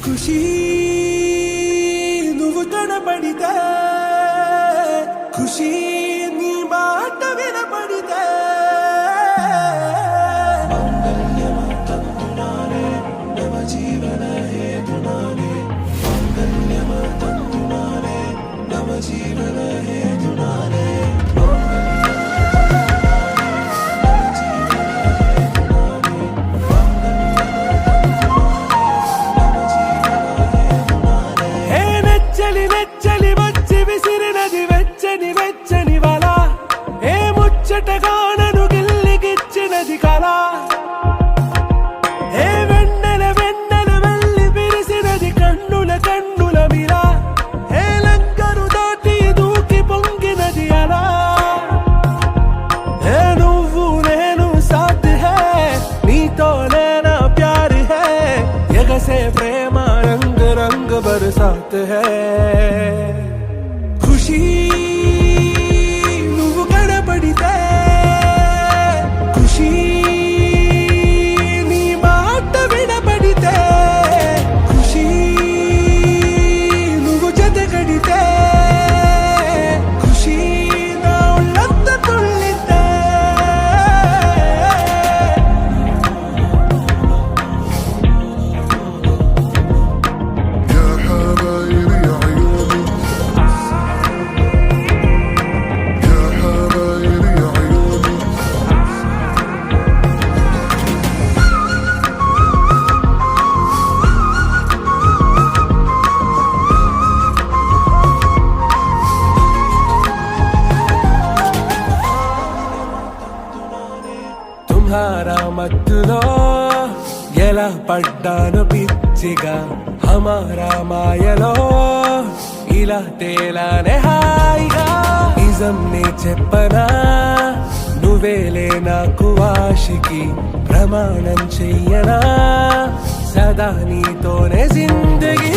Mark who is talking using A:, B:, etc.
A: ఖుషీ నువ్వు కనపడితే ఖుషీ నీ మాట వినపడితే మంగళ్యమాతంతునానే నవ జీవన హేతునానే మంగళ్యమాతంతునానే నవ జీవన హేతునానే ముచ్చటగానను గిల్లిగిచ్చినది కళ ఏ వెన్నెల వెన్నెల వెళ్ళి విరిసినది కన్నుల కన్నుల మిలా ఏ లంకను దాటి దూకి పొంగినది అలా ఏ నువ్వు నేను సాథ్ హై నీతోనే నా ప్యార్ హై ఎగసే ప్రేమ రంగ్ రంగ్ బరసాత్ హై ఖుషీ ఖుషీ నీ మాట వినపడితే ఖుషీ నువ్వు జతగడితే ఖుషీ నా ఒళ్ళంత తుళ్ళితే
B: يا حبايب يا عيوني يا حبايب يا عيوني
A: తుమ్హారా మత్తులో ఎలా పడ్డాను పిచ్చిగా హమారా మాయలో ఇలా తేలానే హాయిగా నిజం నే చెప్పనా నువ్వేలే నాకు ఆశికి ప్రమాణం చెయ్యనా సదా నీతోనే జిందగీ